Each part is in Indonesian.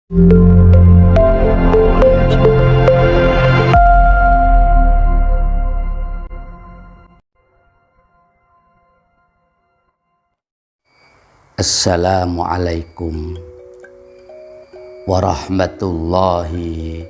Assalamualaikum warahmatullahi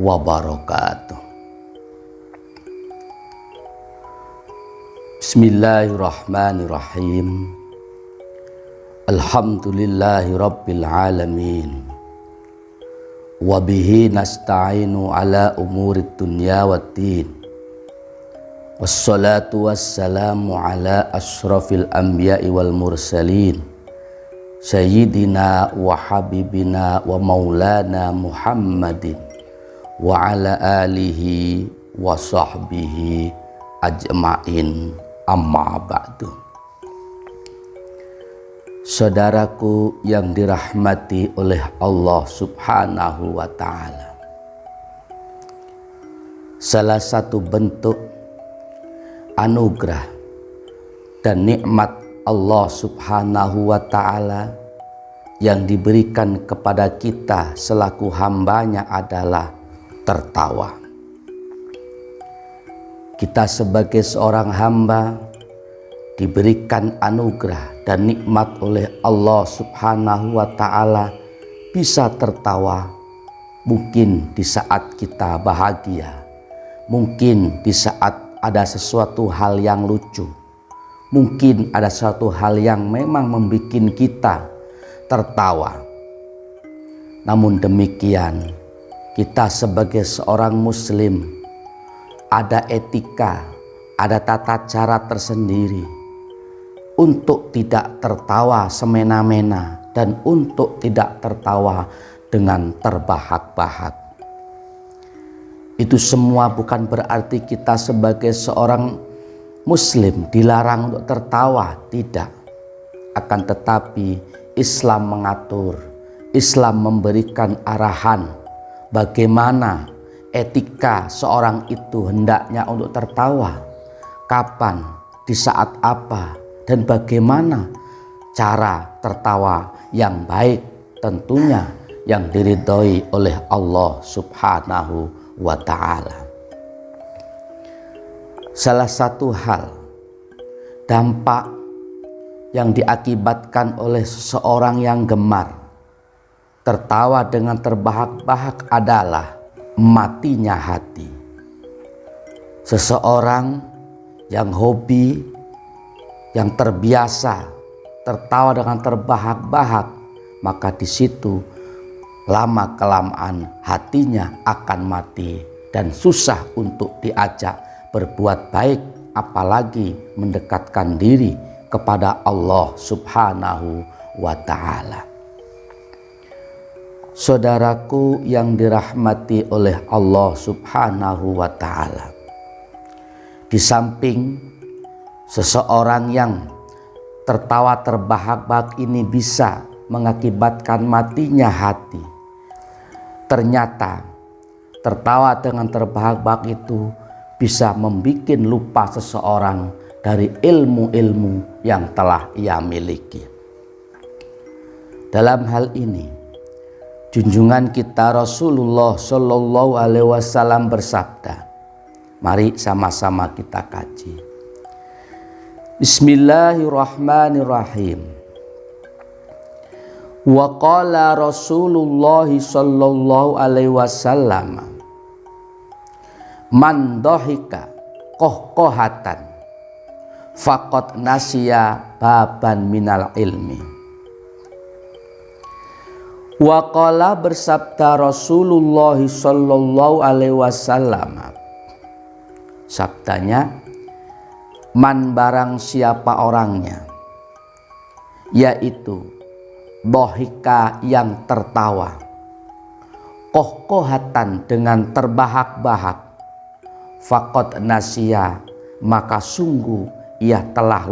wabarakatuh. Bismillahirrahmanirrahim. Alhamdulillahi rabbil alamin. Wabihi nasta'inu ala umurid dunya waddin. Wassalatu wassalamu ala ashrafil anbiya'i wal mursalin, Sayyidina wa habibina wa maulana Muhammadin wa ala alihi wa sahbihi ajma'in, amma ba'du. Saudaraku yang dirahmati oleh Allah subhanahu wa ta'ala, salah satu bentuk anugerah dan nikmat Allah subhanahu wa ta'ala yang diberikan kepada kita selaku hambanya adalah tertawa. Kita sebagai seorang hamba diberikan anugerah dan nikmat oleh Allah subhanahu wa ta'ala bisa tertawa, mungkin di saat kita bahagia, mungkin di saat ada sesuatu hal yang lucu, mungkin ada suatu hal yang memang membuat kita tertawa. Namun demikian, kita sebagai seorang muslim ada etika, ada tata cara tersendiri untuk tidak tertawa semena-mena dan untuk tidak tertawa dengan terbahak-bahak. Itu semua bukan berarti kita sebagai seorang Muslim dilarang untuk tertawa, tidak. Akan tetapi Islam mengatur, Islam memberikan arahan bagaimana etika seorang itu hendaknya untuk tertawa, kapan, di saat apa, dan bagaimana cara tertawa yang baik, tentunya yang diridhoi oleh Allah subhanahu wa ta'ala. Salah satu hal dampak yang diakibatkan oleh seseorang yang gemar tertawa dengan terbahak-bahak adalah matinya hati. Seseorang yang hobi, yang terbiasa tertawa dengan terbahak-bahak, maka di situ lama kelamaan hatinya akan mati dan susah untuk diajak berbuat baik, apalagi mendekatkan diri kepada Allah subhanahu wa ta'ala. Saudaraku yang dirahmati oleh Allah subhanahu wa ta'ala, di samping seseorang yang tertawa terbahak-bahak ini bisa mengakibatkan matinya hati, ternyata tertawa dengan terbahak-bahak itu bisa membuat lupa seseorang dari ilmu-ilmu yang telah ia miliki. Dalam hal ini, junjungan kita Rasulullah Shallallahu Alaihi Wasallam bersabda, mari sama-sama kita kaji. Bismillahirrahmanirrahim. Wa qala Rasulullah Shallallahu Alaihi Wasallam, man dohika kohkohatan faqad nasya baban minal ilmi. Wa qala bersabda Rasulullah sallallahu alaihi wasallam, sabdanya, man barang siapa orangnya, yaitu dohika yang tertawa, kohkohatan dengan terbahak-bahak, faqad nasya maka sungguh ia telah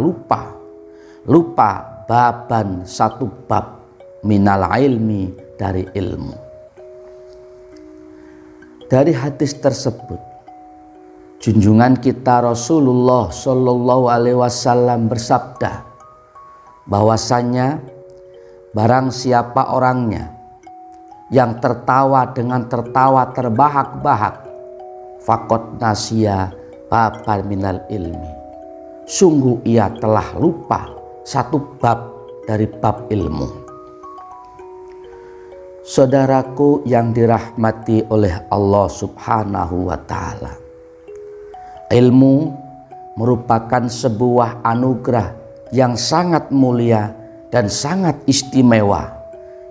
lupa baban satu bab minal ilmi dari ilmu. Dari hadis tersebut, junjungan kita Rasulullah Shallallahu Alaihi Wasallam bersabda bahwasanya barang siapa orangnya yang tertawa dengan tertawa terbahak-bahak, faqad nasiya baban minal ilmi, sungguh ia telah lupa satu bab dari bab ilmu. Saudaraku yang dirahmati oleh Allah Subhanahu wa Ta'ala, ilmu merupakan sebuah anugerah yang sangat mulia dan sangat istimewa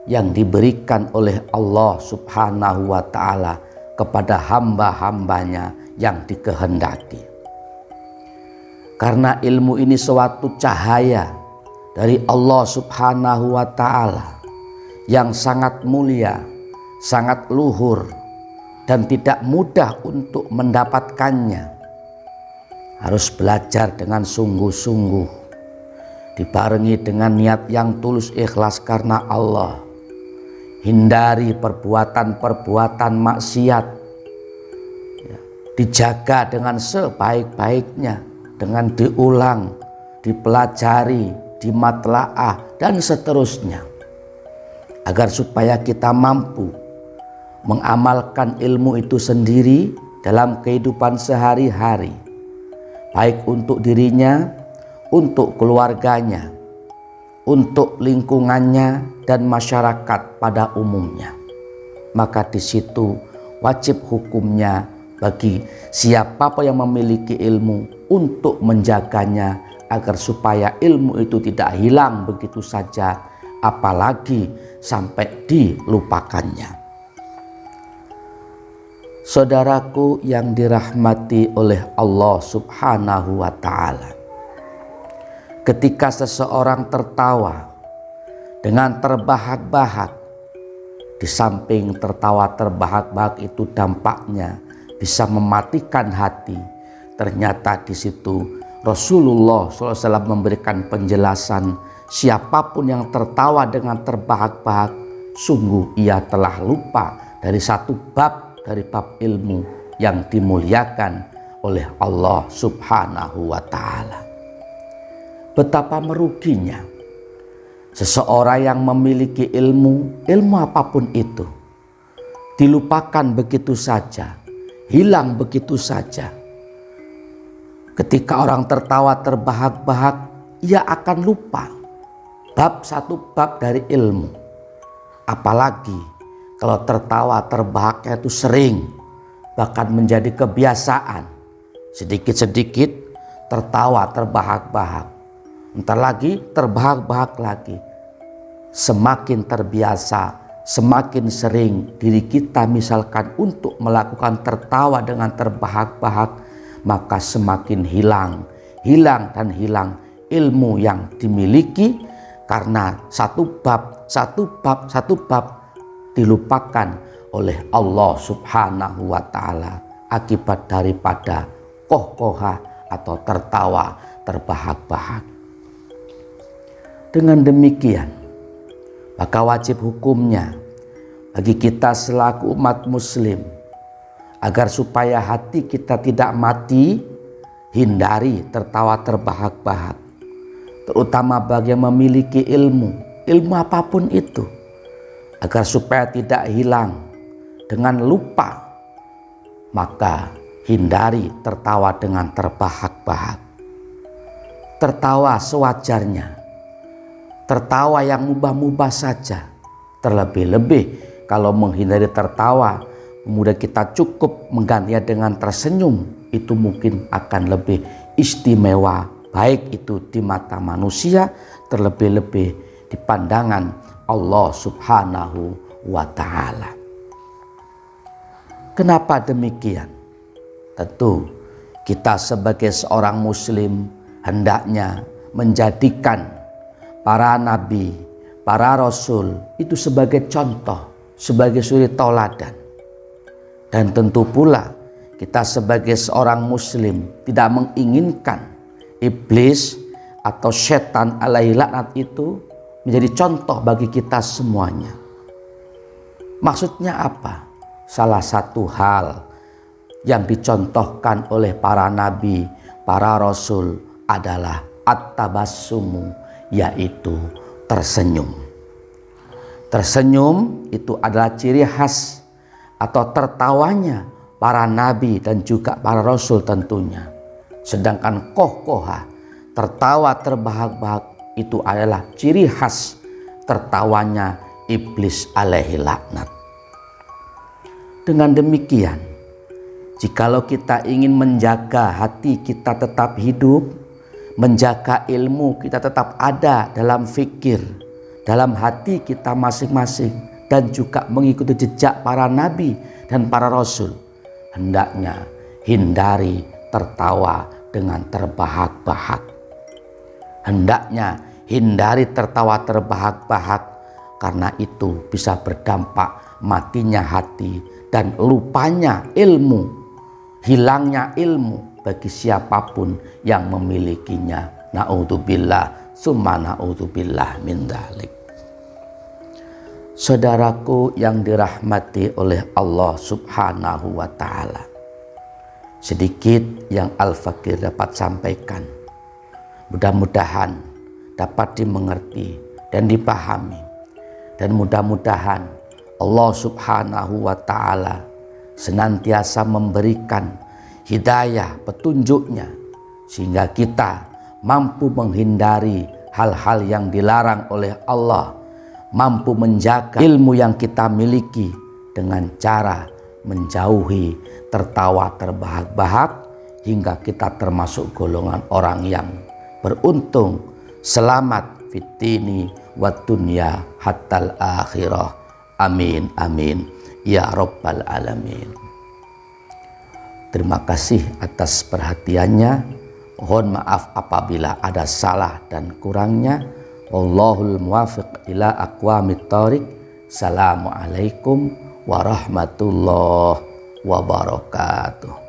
yang diberikan oleh Allah Subhanahu wa Ta'ala kepada hamba-hambanya yang dikehendaki. Karena ilmu ini suatu cahaya dari Allah Subhanahu wa Ta'ala yang sangat mulia, sangat luhur, dan tidak mudah untuk mendapatkannya. Harus belajar dengan sungguh-sungguh, dibarengi dengan niat yang tulus ikhlas karena Allah. Hindari perbuatan-perbuatan maksiat, dijaga dengan sebaik-baiknya, dengan diulang, dipelajari, dimatlaah, dan seterusnya, agar supaya kita mampu mengamalkan ilmu itu sendiri dalam kehidupan sehari-hari, baik untuk dirinya, untuk keluarganya, untuk lingkungannya, dan masyarakat pada umumnya. Maka di situ wajib hukumnya bagi siapapun yang memiliki ilmu untuk menjaganya agar supaya ilmu itu tidak hilang begitu saja, apalagi sampai dilupakannya. Saudaraku yang dirahmati oleh Allah Subhanahu wa Ta'ala, ketika seseorang tertawa dengan terbahak-bahak, di samping tertawa terbahak-bahak itu dampaknya bisa mematikan hati. Ternyata di situ Rasulullah SAW memberikan penjelasan, siapapun yang tertawa dengan terbahak-bahak, sungguh ia telah lupa dari satu bab dari bab ilmu yang dimuliakan oleh Allah Subhanahu wa Ta'ala. Betapa meruginya seseorang yang memiliki ilmu apapun itu, dilupakan begitu saja, hilang begitu saja. Ketika orang tertawa terbahak-bahak, ia akan lupa satu bab dari ilmu. Apalagi kalau tertawa terbahaknya itu sering, bahkan menjadi kebiasaan. Sedikit-sedikit tertawa terbahak-bahak, entar lagi terbahak-bahak lagi. Semakin terbiasa, semakin sering diri kita misalkan untuk melakukan tertawa dengan terbahak-bahak, maka semakin hilang ilmu yang dimiliki, karena satu bab dilupakan oleh Allah Subhanahu wa Ta'ala akibat daripada kohkoha atau tertawa terbahak-bahak. Dengan demikian, maka wajib hukumnya bagi kita selaku umat muslim, agar supaya hati kita tidak mati, hindari tertawa terbahak-bahak. Terutama bagi yang memiliki ilmu apapun itu, agar supaya tidak hilang dengan lupa, maka hindari tertawa dengan terbahak-bahak. Tertawa sewajarnya, tertawa yang mubah-mubah saja. Terlebih-lebih kalau menghindari tertawa, kemudian kita cukup menggantinya dengan tersenyum, itu mungkin akan lebih istimewa, baik itu di mata manusia, terlebih-lebih di pandangan Allah Subhanahu wa Ta'ala. Kenapa demikian? Tentu kita sebagai seorang muslim hendaknya menjadikan para nabi, para rasul itu sebagai contoh, sebagai suri tauladan. Dan tentu pula kita sebagai seorang muslim tidak menginginkan iblis atau setan alaihi laknat itu menjadi contoh bagi kita semuanya. Maksudnya apa? Salah satu hal yang dicontohkan oleh para nabi, para rasul adalah at-tabassumu, yaitu tersenyum. Tersenyum itu adalah ciri khas atau tertawanya para nabi dan juga para rasul tentunya. Sedangkan kohkoha, tertawa terbahak-bahak, itu adalah ciri khas tertawanya iblis alaihi laknat. Dengan demikian, jikalau kita ingin menjaga hati kita tetap hidup, menjaga ilmu kita tetap ada dalam fikir, dalam hati kita masing-masing, dan juga mengikuti jejak para nabi dan para rasul, hendaknya hindari tertawa dengan terbahak-bahak. Hendaknya hindari tertawa terbahak-bahak, karena itu bisa berdampak matinya hati dan lupanya ilmu, hilangnya ilmu bagi siapapun yang memilikinya. Na'udzubillah summa na'udzubillah min dzalik. Saudaraku yang dirahmati oleh Allah Subhanahu wa ta'ala, sedikit yang Al-Fakir dapat sampaikan, mudah-mudahan dapat dimengerti dan dipahami, dan mudah-mudahan Allah Subhanahu wa ta'ala senantiasa memberikan hidayah petunjuknya, sehingga kita mampu menghindari hal-hal yang dilarang oleh Allah, mampu menjaga ilmu yang kita miliki dengan cara menjauhi tertawa terbahak-bahak, hingga kita termasuk golongan orang yang beruntung, selamat fitini wa dunya hattal akhirah. Amin amin ya rabbal alamin. Terima kasih atas perhatiannya. Mohon maaf apabila ada salah dan kurangnya. Wallahul muwafiq ila aqwamit thoriq. Assalamualaikum warahmatullahi wabarakatuh.